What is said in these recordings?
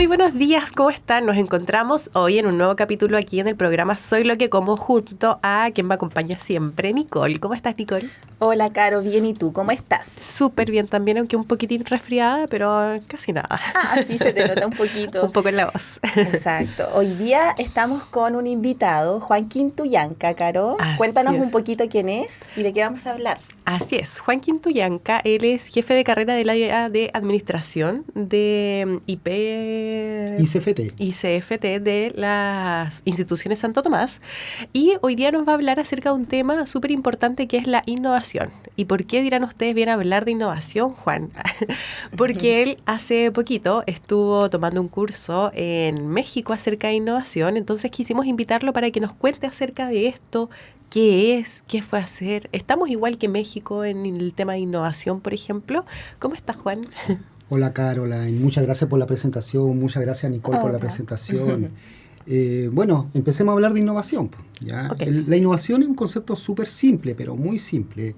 Muy buenos días, ¿cómo están? Nos encontramos hoy en un nuevo capítulo aquí en el programa Soy lo que como, junto a quien me acompaña siempre, Nicole. ¿Cómo estás, Nicole? Hola, Caro, bien, ¿y tú? ¿Cómo estás? Súper bien también, aunque un poquitín resfriada, pero casi nada. Ah, sí, se te nota un Un poquito. poco en la voz. Exacto. Hoy día estamos con un invitado, Joaquín Tuyanca, Caro. Así Cuéntanos es. un poquito quién es y de qué vamos a hablar. Así es, Juan Quintuyanca, él es jefe de carrera del área de administración de ICFT. ICFT de las instituciones Santo Tomás, y hoy día nos va a hablar acerca de un tema súper importante que es la innovación. ¿Y por qué dirán ustedes viene a hablar de innovación, Juan? Porque él hace poquito estuvo tomando un curso en México acerca de innovación, entonces quisimos invitarlo para que nos cuente acerca de esto. ¿Qué es? ¿Qué fue a hacer? ¿Estamos igual que México en el tema de innovación, por ejemplo? ¿Cómo estás, Juan? Hola Caroline, muchas gracias por la presentación, muchas gracias Nicole por la Hola. presentación. Bueno, empecemos a hablar de innovación. ¿Ya? Ok. La innovación es un concepto súper simple, pero muy simple.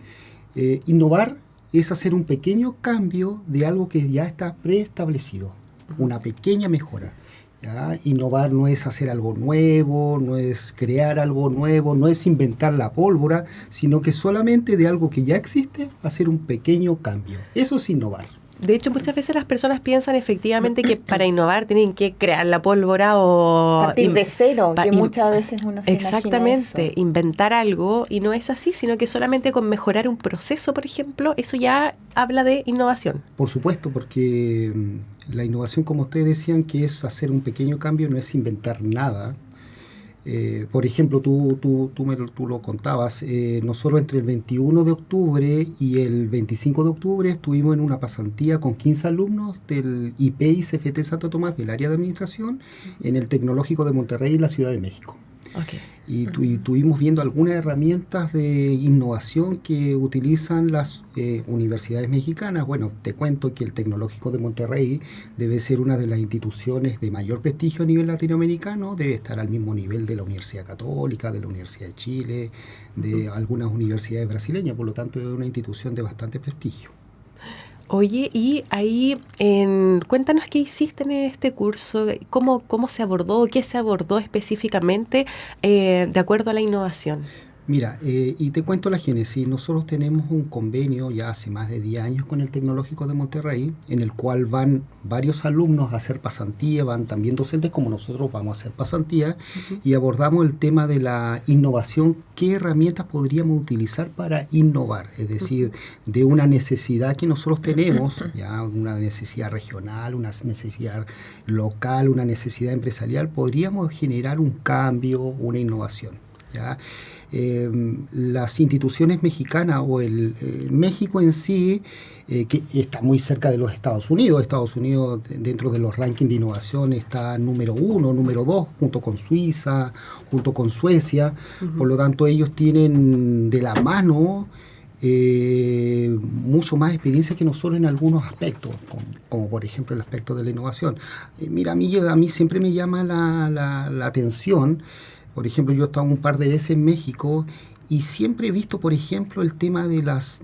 Innovar es hacer un pequeño cambio de algo que ya está preestablecido, una pequeña mejora. ¿Ya? Innovar no es hacer algo nuevo, no es crear algo nuevo, no es inventar la pólvora, sino que solamente de algo que ya existe hacer un pequeño cambio. Eso es innovar. De hecho, muchas veces las personas piensan efectivamente que para innovar tienen que crear la pólvora o... Partir de cero, que im- muchas veces uno se imagina Exactamente, eso. inventar algo, y no es así, sino que solamente con mejorar un proceso, por ejemplo, eso ya habla de innovación. Por supuesto, porque la innovación, como ustedes decían, que es hacer un pequeño cambio, no es inventar nada. Por ejemplo, tú lo contabas, nosotros entre el 21 de octubre y el 25 de octubre estuvimos en una pasantía con 15 alumnos del IP-ICFT Santo Tomás del área de administración en el Tecnológico de Monterrey y la Ciudad de México. Okay. Y estuvimos viendo algunas herramientas de innovación que utilizan las universidades mexicanas. Bueno, te cuento que el Tecnológico de Monterrey debe ser una de las instituciones de mayor prestigio a nivel latinoamericano, debe estar al mismo nivel de la Universidad Católica, de la Universidad de Chile, de algunas universidades brasileñas, por lo tanto es una institución de bastante prestigio. Oye, y ahí, cuéntanos qué hiciste en este curso, cómo se abordó, qué se abordó específicamente de acuerdo a la innovación. Mira, y te cuento la génesis. Nosotros tenemos un convenio ya hace más de 10 años con el Tecnológico de Monterrey, en el cual van varios alumnos a hacer pasantía, van también docentes como nosotros vamos a hacer pasantía, y abordamos el tema de la innovación, qué herramientas podríamos utilizar para innovar, es decir, de una necesidad que nosotros tenemos, ya una necesidad regional, una necesidad local, una necesidad empresarial, podríamos generar un cambio, una innovación. ¿Ya? Las instituciones mexicanas o México en sí, que está muy cerca de los Estados Unidos. Estados Unidos dentro de los rankings de innovación está número 1, número 2, junto con Suiza, junto con Suecia. Por lo tanto, ellos tienen de la mano mucho más experiencia que nosotros en algunos aspectos, como por ejemplo el aspecto de la innovación. Mira, a mí siempre me llama la atención. Por ejemplo, yo he estado un par de veces en México y siempre he visto, por ejemplo, el tema de las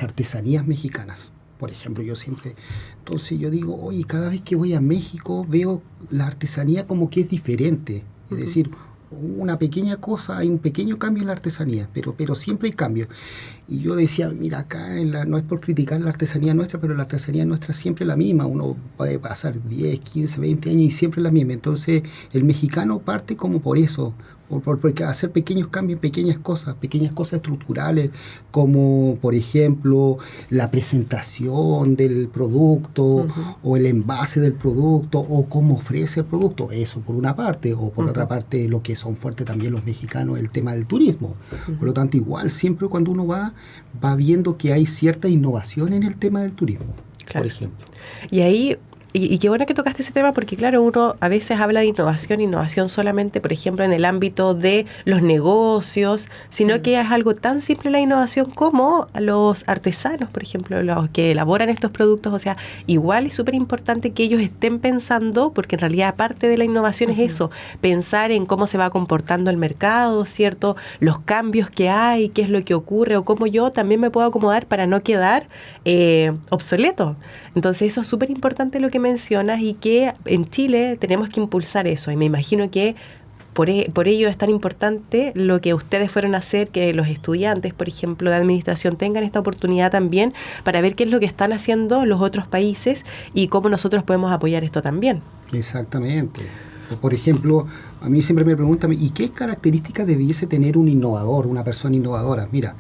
artesanías mexicanas. Por ejemplo, entonces yo digo, oye, cada vez que voy a México veo la artesanía como que es diferente. Es decir, una pequeña cosa, hay un pequeño cambio en la artesanía, pero siempre hay cambio. Y yo decía, mira, acá no es por criticar la artesanía nuestra, pero la artesanía nuestra siempre es la misma. Uno puede pasar 10, 15, 20 años y siempre es la misma. Entonces, el mexicano parte como por eso, porque hacer pequeños cambios en pequeñas cosas estructurales, como por ejemplo la presentación del producto o el envase del producto o cómo ofrece el producto, eso por una parte, o por otra parte lo que son fuertes también los mexicanos, el tema del turismo. Por lo tanto, igual siempre cuando uno va viendo que hay cierta innovación en el tema del turismo, Claro. por ejemplo. Y ahí, y qué bueno que tocaste ese tema, porque claro, uno a veces habla de innovación solamente, por ejemplo, en el ámbito de los negocios, sino que es algo tan simple la innovación como los artesanos, por ejemplo, los que elaboran estos productos. O sea, igual es súper importante que ellos estén pensando, porque en realidad parte de la innovación es eso, pensar en cómo se va comportando el mercado, ¿cierto? Los cambios que hay, qué es lo que ocurre, o cómo yo también me puedo acomodar para no quedar obsoleto. Entonces eso es súper importante lo que que mencionas y que en Chile tenemos que impulsar eso. Y me imagino que por ello es tan importante lo que ustedes fueron a hacer, que los estudiantes, por ejemplo, de administración tengan esta oportunidad también para ver qué es lo que están haciendo los otros países y cómo nosotros podemos apoyar esto también. Exactamente. Por ejemplo, a mí siempre me preguntan, ¿y qué características debiese tener un innovador, una persona innovadora? Mira,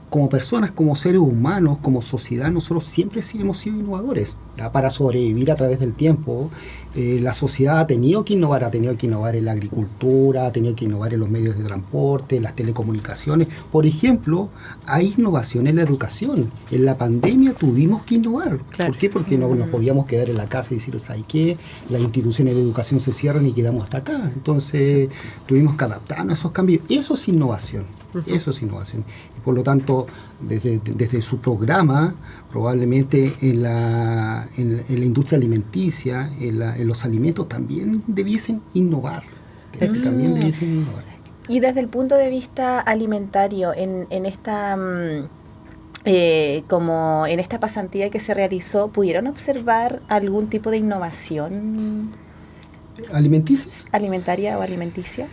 como personas, como seres humanos, como sociedad, nosotros siempre sí hemos sido innovadores, ¿ya? Para sobrevivir a través del tiempo. La sociedad ha tenido que innovar en la agricultura, ha tenido que innovar en los medios de transporte, en las telecomunicaciones. Por ejemplo, hay innovación en la educación. En la pandemia tuvimos que innovar. Claro. ¿Por qué? Porque no nos podíamos quedar en la casa y decir, ¿sabes qué? Las instituciones de educación se cierran y quedamos hasta acá. Entonces, tuvimos que adaptarnos a esos cambios. Eso es innovación. Eso es innovación. Y por lo tanto, desde su programa, probablemente en la industria alimenticia, en los alimentos, también debiesen innovar. Y desde el punto de vista alimentario, en esta como en esta pasantía que se realizó, ¿pudieron observar algún tipo de innovación alimentaria o alimenticia?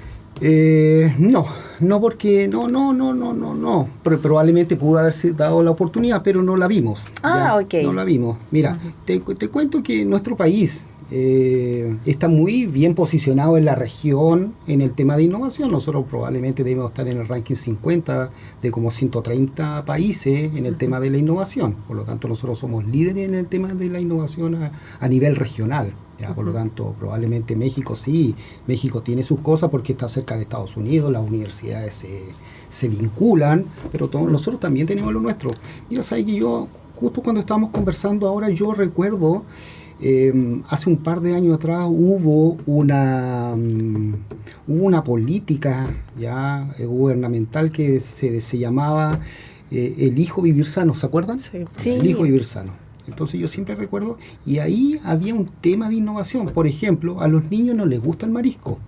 No, porque no. Probablemente pudo haberse dado la oportunidad, pero no la vimos. Ok. No la vimos. Mira, te cuento que nuestro país está muy bien posicionado en la región en el tema de innovación. Nosotros probablemente debemos estar en el ranking 50 de como 130 países en el tema de la innovación. Por lo tanto, nosotros somos líderes en el tema de la innovación a nivel regional. ¿Ya? Por lo tanto, probablemente México tiene sus cosas porque está cerca de Estados Unidos, las universidades se vinculan, pero nosotros también tenemos lo nuestro. Mira, sabes que yo, justo cuando estábamos conversando ahora, yo recuerdo, hace un par de años atrás hubo una política ya gubernamental que se llamaba Elijo Vivir Sano, ¿se acuerdan? Sí. Elijo Vivir Sano. Entonces yo siempre recuerdo, y ahí había un tema de innovación. Por ejemplo, a los niños no les gusta el marisco.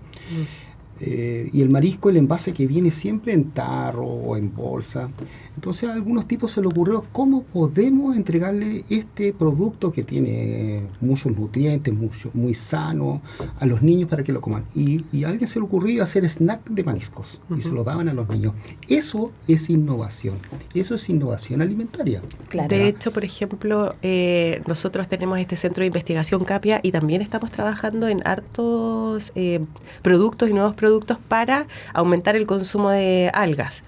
Y el marisco, el envase que viene siempre en tarro o en bolsa. Entonces a algunos tipos se les ocurrió cómo podemos entregarle este producto que tiene muchos nutrientes, muy sano, a los niños para que lo coman. Y a alguien se le ocurrió hacer snack de mariscos y se lo daban a los niños. Eso es innovación. Eso es innovación alimentaria. Claro. De hecho, por ejemplo, nosotros tenemos este centro de investigación CAPIA y también estamos trabajando en hartos productos y nuevos productos para aumentar el consumo de algas.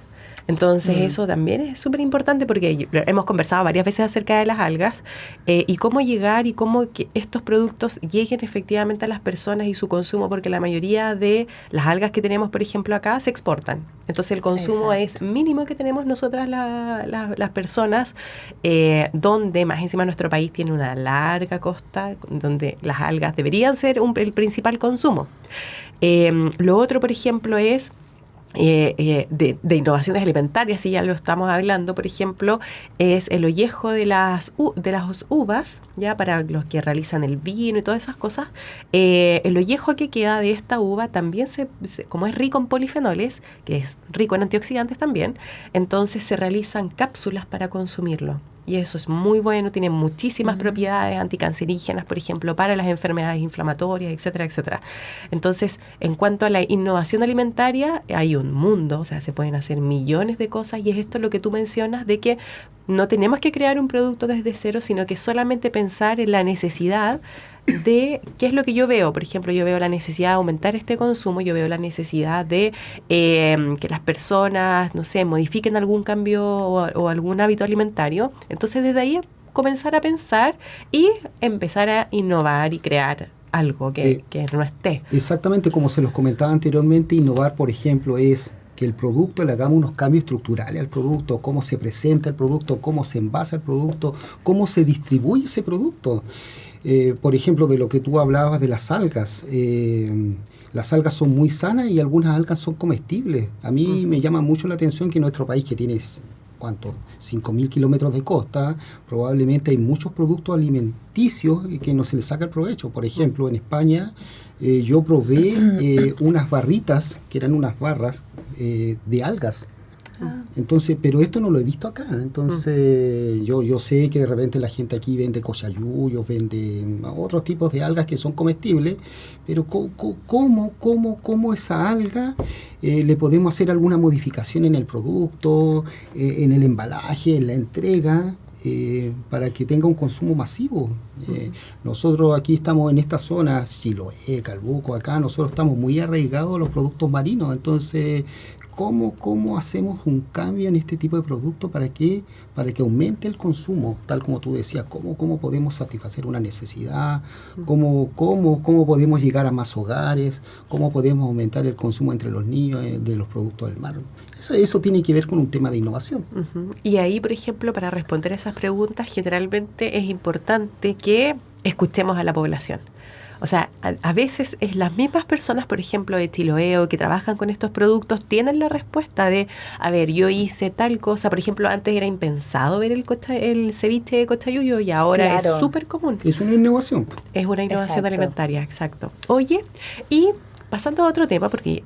Entonces eso también es súper importante porque hemos conversado varias veces acerca de las algas y cómo llegar y cómo que estos productos lleguen efectivamente a las personas y su consumo, porque la mayoría de las algas que tenemos, por ejemplo, acá se exportan. Entonces el consumo es mínimo que tenemos nosotras las personas, donde más encima nuestro país tiene una larga costa donde las algas deberían ser el principal consumo. Lo otro, por ejemplo, es de innovaciones alimentarias, si ya lo estamos hablando, por ejemplo, es el ollejo de las uvas, ya para los que realizan el vino y todas esas cosas. El ollejo que queda de esta uva también, como es rico en polifenoles, que es rico en antioxidantes también, entonces se realizan cápsulas para consumirlo. Y eso es muy bueno, tiene muchísimas propiedades anticancerígenas, por ejemplo, para las enfermedades inflamatorias, etcétera, etcétera. Entonces, en cuanto a la innovación alimentaria, hay un mundo, o sea, se pueden hacer millones de cosas y es esto lo que tú mencionas, de que no tenemos que crear un producto desde cero, sino que solamente pensar en la necesidad de qué es lo que yo veo. Por ejemplo, yo veo la necesidad de aumentar este consumo, yo veo la necesidad de que las personas, no sé, modifiquen algún cambio o algún hábito alimentario. Entonces, desde ahí comenzar a pensar y empezar a innovar y crear algo que no esté. Exactamente, como se los comentaba anteriormente, innovar, por ejemplo, es que el producto le hagamos unos cambios estructurales al producto, cómo se presenta el producto, cómo se envasa el producto, cómo se distribuye ese producto. Por ejemplo, de lo que tú hablabas de las algas. Las algas son muy sanas y algunas algas son comestibles. A mí me llama mucho la atención que nuestro país, que tiene, ¿cuánto? 5.000 kilómetros de costa, probablemente hay muchos productos alimenticios que no se les saca el provecho. Por ejemplo, en España yo probé unas barritas, que eran unas barras de algas. Entonces, pero esto no lo he visto acá. Entonces, yo sé que de repente la gente aquí vende cochayuyos, vende otros tipos de algas que son comestibles, pero ¿cómo esa alga le podemos hacer alguna modificación en el producto, en el embalaje, en la entrega? Para que tenga un consumo masivo. Nosotros aquí estamos en esta zona, Chiloé, Calbuco, acá nosotros estamos muy arraigados a los productos marinos. Entonces, ¿cómo hacemos un cambio en este tipo de productos para que aumente el consumo? Tal como tú decías, ¿cómo podemos satisfacer una necesidad? ¿Cómo podemos llegar a más hogares? ¿Cómo podemos aumentar el consumo entre los niños de los productos del mar? Eso tiene que ver con un tema de innovación. Y ahí, por ejemplo, para responder a esas preguntas, generalmente es importante que escuchemos a la población. O sea, a veces es las mismas personas, por ejemplo, de Chiloé o que trabajan con estos productos, tienen la respuesta de, a ver, yo hice tal cosa. Por ejemplo, antes era impensado ver el ceviche de cochayuyo y ahora es súper común. Es una innovación. Es una innovación alimentaria, exacto. Oye, y pasando a otro tema, porque...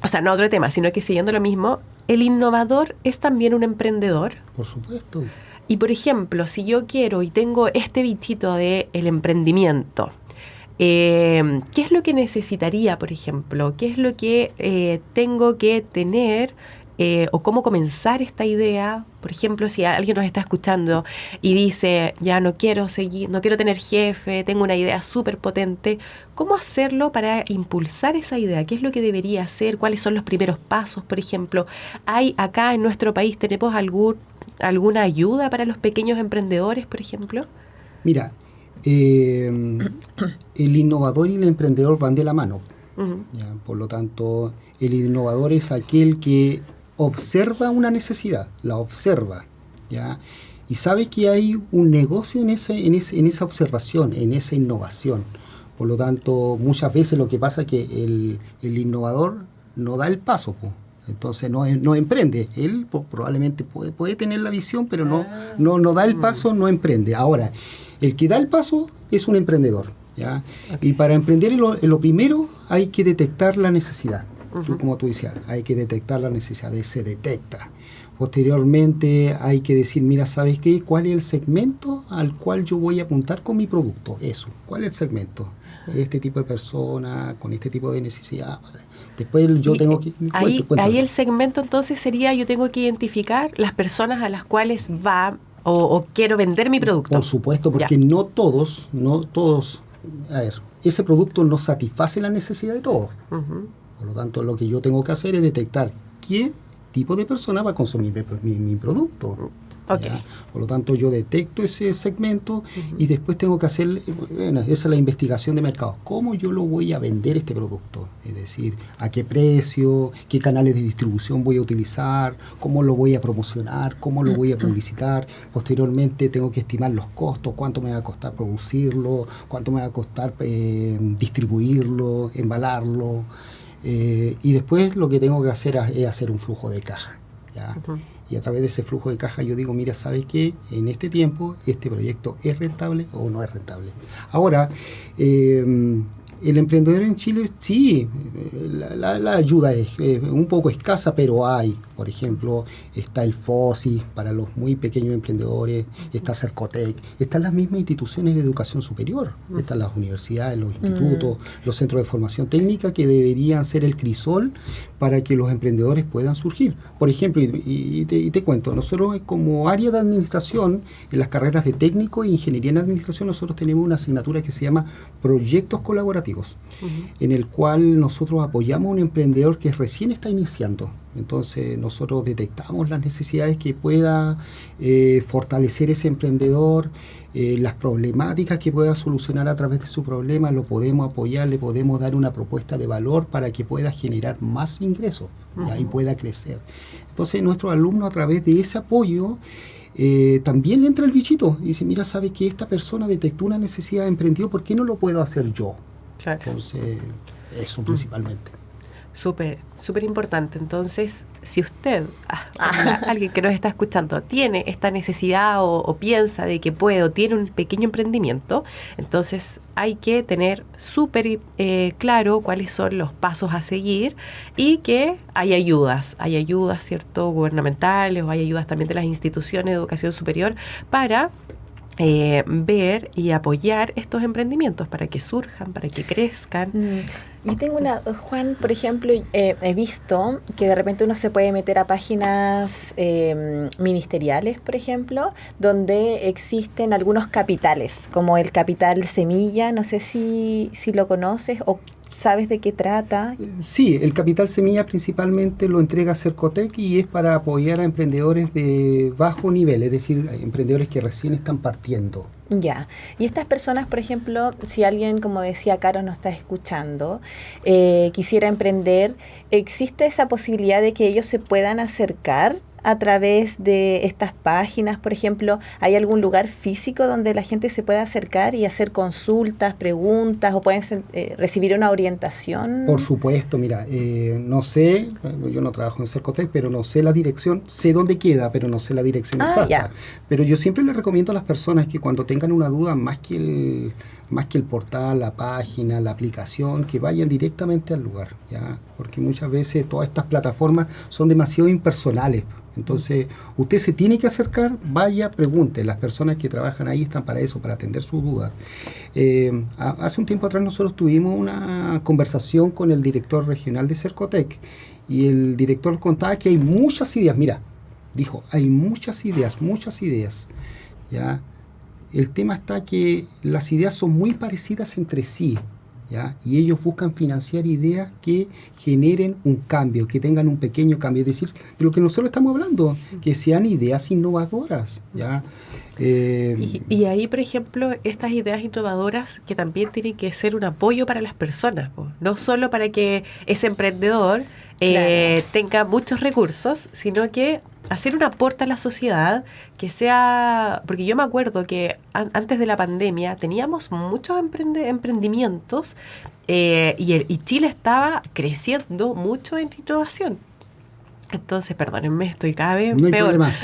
O sea, no otro tema, sino que siguiendo lo mismo, ¿el innovador es también un emprendedor? Por supuesto. Y, por ejemplo, si yo quiero y tengo este bichito del emprendimiento, ¿qué es lo que necesitaría, por ejemplo? ¿Qué es lo que tengo que tener o cómo comenzar esta idea? Por ejemplo, si alguien nos está escuchando y dice, ya no quiero tener jefe, tengo una idea súper potente, ¿cómo hacerlo para impulsar esa idea? ¿Qué es lo que debería hacer? ¿Cuáles son los primeros pasos, por ejemplo? ¿Hay acá en nuestro país, tenemos alguna ayuda para los pequeños emprendedores, por ejemplo? Mira, el innovador y el emprendedor van de la mano. ¿Ya? Por lo tanto, el innovador es aquel que observa una necesidad, la observa, ¿ya? Y sabe que hay un negocio en esa observación, en esa innovación. Por lo tanto, muchas veces lo que pasa es que el innovador no da el paso, entonces no emprende. Él probablemente puede tener la visión, pero no da el paso, no emprende. Ahora, el que da el paso es un emprendedor, ¿ya? Okay. Y para emprender lo primero hay que detectar la necesidad. Como tú decías, hay que detectar la necesidad, se detecta. Posteriormente hay que decir, mira, ¿sabes qué? ¿Cuál es el segmento al cual yo voy a apuntar con mi producto? Eso, ¿cuál es el segmento? Este tipo de persona, con este tipo de necesidad. Después yo tengo que... Ahí el segmento entonces sería, yo tengo que identificar las personas a las cuales va o quiero vender mi producto. Por supuesto, porque no todos, a ver, ese producto no satisface la necesidad de todos. Por lo tanto, lo que yo tengo que hacer es detectar qué tipo de persona va a consumir mi producto. Okay. Por lo tanto, yo detecto ese segmento y después tengo que hacer, esa es la investigación de mercado. ¿Cómo yo lo voy a vender este producto? Es decir, ¿a qué precio? ¿Qué canales de distribución voy a utilizar? ¿Cómo lo voy a promocionar? ¿Cómo lo voy a publicitar? Posteriormente tengo que estimar los costos, cuánto me va a costar producirlo, cuánto me va a costar distribuirlo, embalarlo. Y después lo que tengo que hacer es hacer un flujo de caja, ¿ya? Y a través de ese flujo de caja yo digo, mira, ¿sabes qué? En este tiempo este proyecto es rentable o no es rentable. Ahora, el emprendedor en Chile, sí, la ayuda es un poco escasa, pero hay. Por ejemplo, está el FOSI para los muy pequeños emprendedores, está Cercotec, están las mismas instituciones de educación superior, están las universidades, los institutos, los centros de formación técnica que deberían ser el crisol para que los emprendedores puedan surgir. Por ejemplo, y te cuento, nosotros como área de administración, en las carreras de técnico e ingeniería en administración, nosotros tenemos una asignatura que se llama proyectos colaborativos, en el cual nosotros apoyamos a un emprendedor que recién está iniciando. Entonces nosotros detectamos las necesidades que pueda fortalecer ese emprendedor, las problemáticas que pueda solucionar a través de su problema, lo podemos apoyar, le podemos dar una propuesta de valor para que pueda generar más ingresos y pueda crecer. Entonces nuestros alumnos, a través de ese apoyo, también le entra el bichito y dice, mira, sabe que esta persona detectó una necesidad, emprendió, ¿por qué no lo puedo hacer yo? Claro. Entonces, eso principalmente. Súper, súper importante. Entonces, si usted, alguien que nos está escuchando, tiene esta necesidad o piensa de que puede o tiene un pequeño emprendimiento, entonces hay que tener súper claro cuáles son los pasos a seguir y que hay ayudas, ¿cierto?, gubernamentales, o hay ayudas también de las instituciones de educación superior para ver y apoyar estos emprendimientos para que surjan, para que crezcan. Yo tengo Juan, por ejemplo, he visto que de repente uno se puede meter a páginas ministeriales, por ejemplo, donde existen algunos capitales, como el Capital Semilla, no sé si lo conoces o sabes de qué trata. Sí, el Capital Semilla principalmente lo entrega Cercotec y es para apoyar a emprendedores de bajo nivel, es decir, emprendedores que recién están partiendo. Ya, y estas personas, por ejemplo, si alguien, como decía Caro, nos está escuchando, quisiera emprender, ¿existe esa posibilidad de que ellos se puedan acercar a través de estas páginas? Por ejemplo, ¿hay algún lugar físico donde la gente se pueda acercar y hacer consultas, preguntas, o pueden recibir una orientación? Por supuesto, mira, no sé, yo no trabajo en Cercotec, pero no sé la dirección, sé dónde queda, pero no sé la dirección exacta. Ya. Pero yo siempre les recomiendo a las personas que cuando tengan una duda, más que el portal, la página, la aplicación, que vayan directamente al lugar, ¿ya? Porque muchas veces todas estas plataformas son demasiado impersonales. Entonces, usted se tiene que acercar, vaya, pregunte. Las personas que trabajan ahí están para eso, para atender sus dudas. Hace un tiempo atrás nosotros tuvimos una conversación con el director regional de Cercotec y el director contaba que hay muchas ideas. Mira, dijo, hay muchas ideas, ¿ya? El tema está que las ideas son muy parecidas entre sí, ¿ya? Y ellos buscan financiar ideas que generen un cambio, que tengan un pequeño cambio, es decir, de lo que nosotros estamos hablando, que sean ideas innovadoras, ¿ya? Y ahí, por ejemplo, estas ideas innovadoras que también tienen que ser un apoyo para las personas, no solo para que ese emprendedor tenga muchos recursos, sino que hacer un aporte a la sociedad que sea, porque yo me acuerdo que antes de la pandemia teníamos muchos emprendimientos y Chile estaba creciendo mucho en innovación. Entonces, perdónenme, estoy cada vez no hay peor. problema.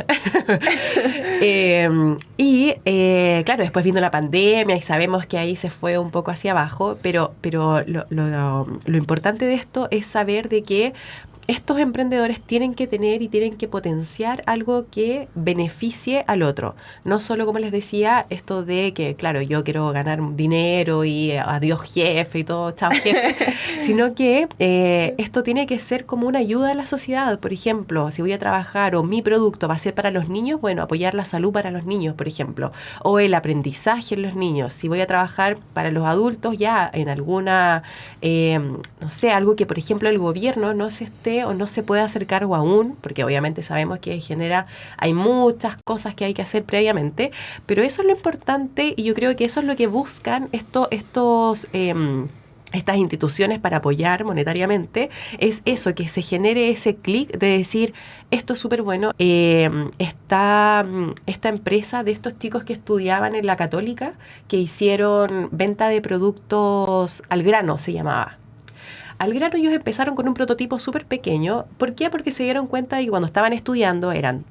Claro, después vino la pandemia y sabemos que ahí se fue un poco hacia abajo, pero lo importante de esto es saber de que estos emprendedores tienen que tener y tienen que potenciar algo que beneficie al otro. No solo, como les decía, esto de que, claro, yo quiero ganar dinero y adiós jefe y todo, chao jefe, sino que esto tiene que ser como una ayuda a la sociedad. Por ejemplo, si voy a trabajar o mi producto va a ser para los niños, bueno, apoyar la salud para los niños, por ejemplo, o el aprendizaje en los niños. Si voy a trabajar para los adultos, ya en alguna, no sé, algo que, por ejemplo, el gobierno no se esté o no se puede hacer cargo aún, porque obviamente sabemos que hay muchas cosas que hay que hacer previamente, pero eso es lo importante y yo creo que eso es lo que buscan estas instituciones para apoyar monetariamente, es eso, que se genere ese clic de decir, esto es súper bueno. Esta empresa de estos chicos que estudiaban en la Católica, que hicieron venta de productos al grano, se llamaba. Al grano ellos empezaron con un prototipo súper pequeño. ¿Por qué? Porque se dieron cuenta de que cuando estaban estudiando eran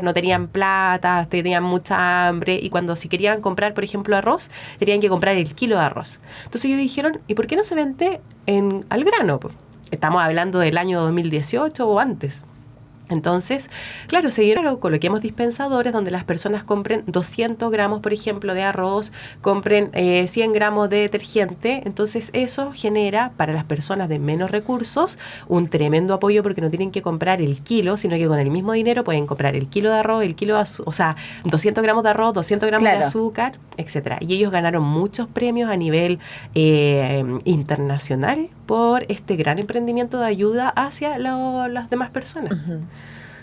no tenían plata, tenían mucha hambre y si querían comprar, por ejemplo, arroz, tenían que comprar el kilo de arroz. Entonces ellos dijeron, ¿y por qué no se vende al grano? Estamos hablando del año 2018 o antes. Entonces, claro, coloquemos dispensadores donde las personas compren 200 gramos, por ejemplo, de arroz, compren 100 gramos de detergente. Entonces, eso genera para las personas de menos recursos un tremendo apoyo porque no tienen que comprar el kilo, sino que con el mismo dinero pueden comprar el kilo de arroz, 200 gramos de arroz, 200 gramos de azúcar, etcétera. Y ellos ganaron muchos premios a nivel internacional por este gran emprendimiento de ayuda hacia las demás personas. Uh-huh.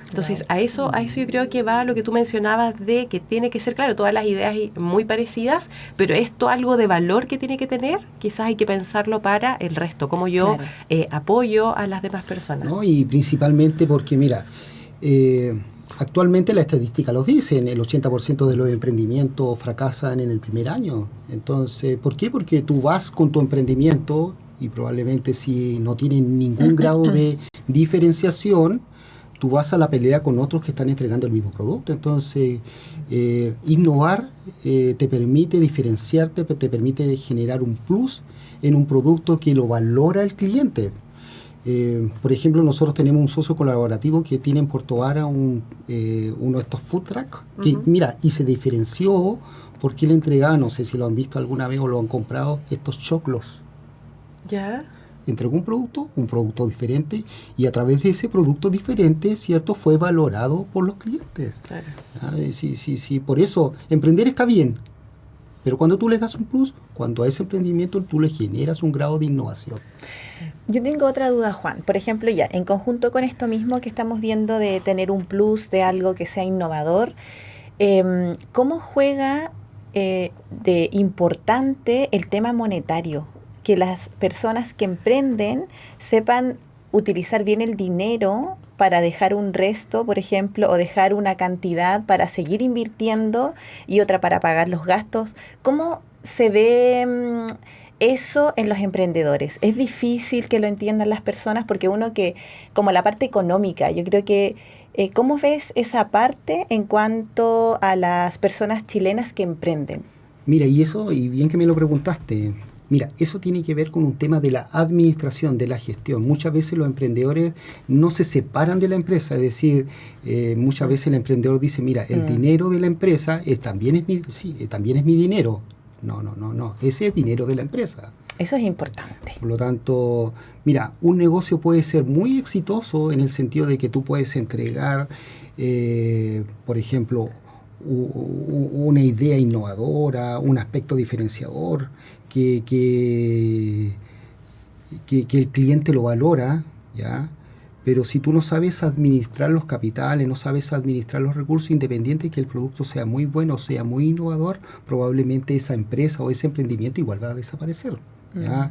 Entonces, a eso yo creo que va lo que tú mencionabas de que tiene que ser, claro, todas las ideas muy parecidas, pero esto algo de valor que tiene que tener, quizás hay que pensarlo para el resto, como yo apoyo a las demás personas. No, y principalmente porque, mira, actualmente la estadística los dice, el 80% de los emprendimientos fracasan en el primer año. Entonces, ¿por qué? Porque tú vas con tu emprendimiento y probablemente si no tienen ningún grado de diferenciación, tú vas a la pelea con otros que están entregando el mismo producto. Entonces, innovar te permite diferenciarte, te permite generar un plus en un producto que lo valora el cliente. Por ejemplo, nosotros tenemos un socio colaborativo que tiene en Puerto Vara uno de estos food trucks, que mira, y se diferenció porque le entregaba, no sé si lo han visto alguna vez o lo han comprado, estos choclos. ¿Ya? Entregó un producto diferente, y a través de ese producto diferente, ¿cierto?, fue valorado por los clientes. Claro. Sí, por eso, emprender está bien, pero cuando tú le das un plus, cuando a ese emprendimiento tú le generas un grado de innovación. Yo tengo otra duda, Juan. Por ejemplo, ya, en conjunto con esto mismo que estamos viendo de tener un plus de algo que sea innovador, ¿cómo juega de importante el tema monetario? Que las personas que emprenden sepan utilizar bien el dinero para dejar un resto, por ejemplo, o dejar una cantidad para seguir invirtiendo y otra para pagar los gastos. ¿Cómo se ve eso en los emprendedores? Es difícil que lo entiendan las personas porque uno que, como la parte económica, yo creo que, ¿cómo ves esa parte en cuanto a las personas chilenas que emprenden? Mira, y bien que me lo preguntaste. Mira, eso tiene que ver con un tema de la administración, de la gestión. Muchas veces los emprendedores no se separan de la empresa, es decir, muchas veces el emprendedor dice, mira, el dinero de la empresa también es mi dinero. No, ese es dinero de la empresa. Eso es importante. Por lo tanto, mira, un negocio puede ser muy exitoso en el sentido de que tú puedes entregar, por ejemplo, una idea innovadora, un aspecto diferenciador, que el cliente lo valora, ¿ya? Pero si tú no sabes administrar los capitales, no sabes administrar los recursos, independiente de que el producto sea muy bueno o sea muy innovador, probablemente esa empresa o ese emprendimiento igual va a desaparecer, ¿ya?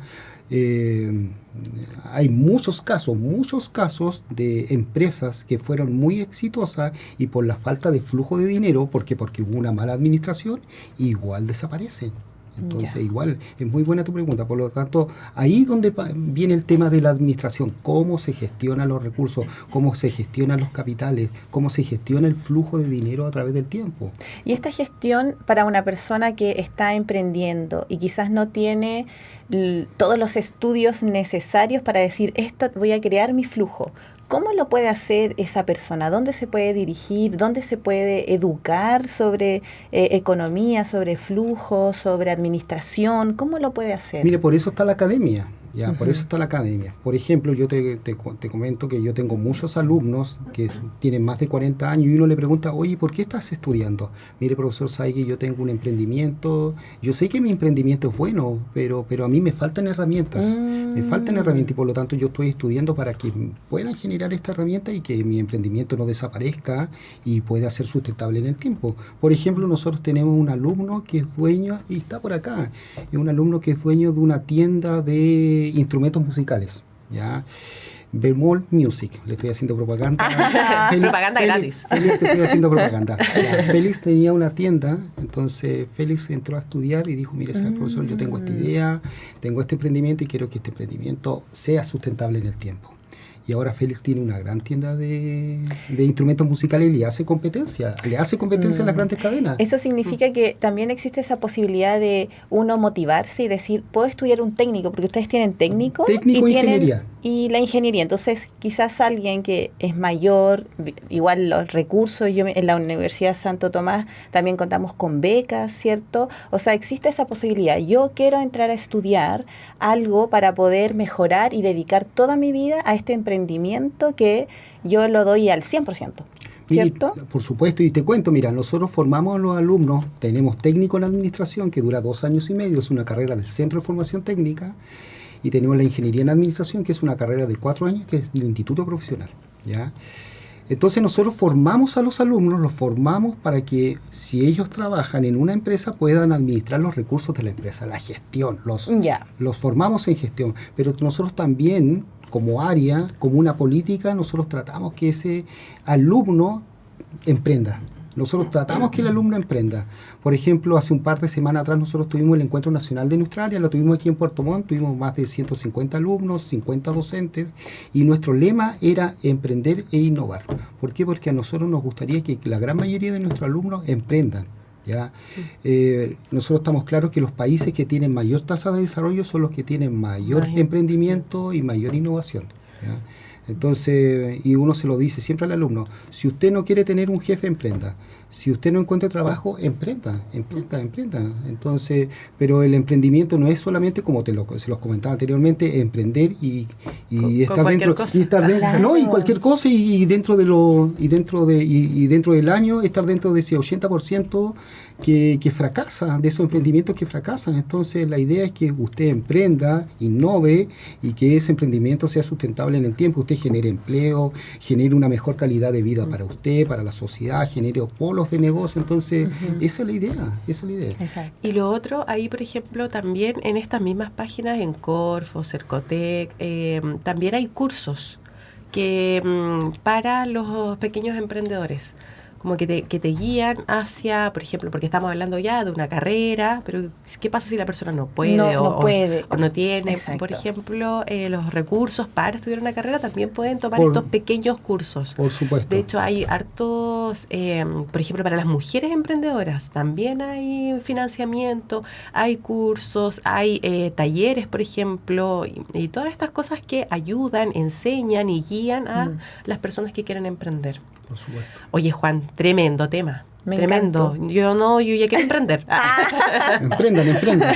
Hay muchos casos de empresas que fueron muy exitosas y por la falta de flujo de dinero, porque hubo una mala administración, igual desaparecen. Entonces, igual, es muy buena tu pregunta. Por lo tanto, ahí es donde viene el tema de la administración, cómo se gestionan los recursos, cómo se gestionan los capitales, cómo se gestiona el flujo de dinero a través del tiempo. Y esta gestión para una persona que está emprendiendo y quizás no tiene todos los estudios necesarios para decir, esto voy a crear mi flujo. ¿Cómo lo puede hacer esa persona? ¿Dónde se puede dirigir? ¿Dónde se puede educar sobre economía, sobre flujo, sobre administración? ¿Cómo lo puede hacer? Mire, por eso está la academia. Ya, por eso está la academia. Por ejemplo, yo te comento que yo tengo muchos alumnos que tienen más de 40 años y uno le pregunta, oye, ¿por qué estás estudiando? Mire, profesor, sabe que yo tengo un emprendimiento, yo sé que mi emprendimiento es bueno, pero a mí me faltan herramientas. Me faltan herramientas y por lo tanto yo estoy estudiando para que puedan generar esta herramienta y que mi emprendimiento no desaparezca y pueda ser sustentable en el tiempo. Por ejemplo, nosotros tenemos un alumno que es dueño, y está por acá, es un alumno que es dueño de una tienda de instrumentos musicales, ¿ya? Bemol Music, le estoy haciendo propaganda. Propaganda gratis. Félix, te estoy haciendo propaganda. Ya, Félix tenía una tienda, entonces Félix entró a estudiar y dijo, mire, profesor, yo tengo esta idea, tengo este emprendimiento y quiero que este emprendimiento sea sustentable en el tiempo. Y ahora Félix tiene una gran tienda de instrumentos musicales y le hace competencia a las grandes cadenas. Eso significa que también existe esa posibilidad de uno motivarse y decir, puedo estudiar un técnico, porque ustedes tienen técnico e ingeniería. Y la ingeniería. Entonces, quizás alguien que es mayor, igual los recursos, yo en la Universidad Santo Tomás también contamos con becas, ¿cierto? O sea, existe esa posibilidad. Yo quiero entrar a estudiar algo para poder mejorar y dedicar toda mi vida a este emprendimiento que yo lo doy al 100%. ¿Cierto? Y, por supuesto, y te cuento, mira, nosotros formamos a los alumnos, tenemos técnico en administración que dura 2 años y medio, es una carrera del Centro de Formación Técnica, y tenemos la ingeniería en administración, que es una carrera de 4 años, que es del Instituto Profesional, ¿ya? Entonces nosotros formamos a los alumnos, los formamos para que si ellos trabajan en una empresa puedan administrar los recursos de la empresa, la gestión, los formamos en gestión, pero nosotros también, como área, como una política, nosotros tratamos que ese alumno emprenda. Nosotros tratamos que el alumno emprenda. Por ejemplo, hace un par de semanas atrás nosotros tuvimos el Encuentro Nacional de nuestra área, lo tuvimos aquí en Puerto Montt, tuvimos más de 150 alumnos, 50 docentes, y nuestro lema era emprender e innovar. ¿Por qué? Porque a nosotros nos gustaría que la gran mayoría de nuestros alumnos emprendan. ¿Ya? Nosotros estamos claros que los países que tienen mayor tasa de desarrollo son los que tienen mayor emprendimiento y mayor innovación. ¿Ya? Entonces, y uno se lo dice siempre al alumno, si usted no quiere tener un jefe, emprenda. Si usted no encuentra trabajo, emprenda. Entonces, pero el emprendimiento no es solamente, como se los comentaba anteriormente, emprender y estar dentro, Claro. no, y cualquier cosa, y dentro del año estar dentro de ese 80% que fracasa, de esos emprendimientos que fracasan. Entonces, la idea es que usted emprenda, innove, y que ese emprendimiento sea sustentable en el tiempo. Usted genere empleo, genere una mejor calidad de vida para usted, para la sociedad, genere polos de negocio. Entonces, esa es la idea, Exacto. Y lo otro, ahí por ejemplo, también en estas mismas páginas, en Corfo, Cercotec, también hay cursos que para los pequeños emprendedores, como que te guían hacia, por ejemplo, porque estamos hablando ya de una carrera, pero ¿qué pasa si la persona no puede No puede. o no tiene? Exacto. Por ejemplo, los recursos para estudiar una carrera también pueden tomar Por- estos pequeños cursos. por supuesto. De hecho, hay hartos, por ejemplo, para las mujeres emprendedoras también hay financiamiento, hay cursos, hay talleres, por ejemplo, y todas estas cosas que ayudan, enseñan y guían a las personas que quieren emprender. Por supuesto. Oye, Juan, tremendo tema. Me Tremendo. encantó. Yo ya quiero emprender. Emprendan.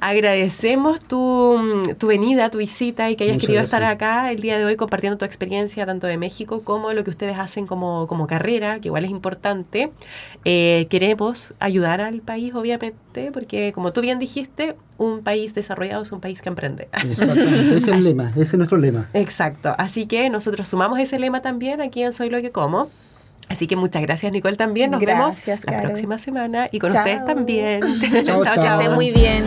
Agradecemos tu venida, tu visita y que hayas Muchas querido gracias. estar acá el día de hoy compartiendo tu experiencia tanto de México como lo que ustedes hacen como carrera, que igual es importante. Queremos ayudar al país, obviamente, porque como tú bien dijiste, un país desarrollado es un país que emprende. Exactamente, ese es el lema, ese es nuestro lema. Exacto. Así que nosotros sumamos ese lema también aquí en Soy lo que como. Así que muchas gracias, Nicole, también. Nos Gracias, vemos la Caro. próxima semana y con Chao. ustedes también. Chao, chao. Que esté muy bien.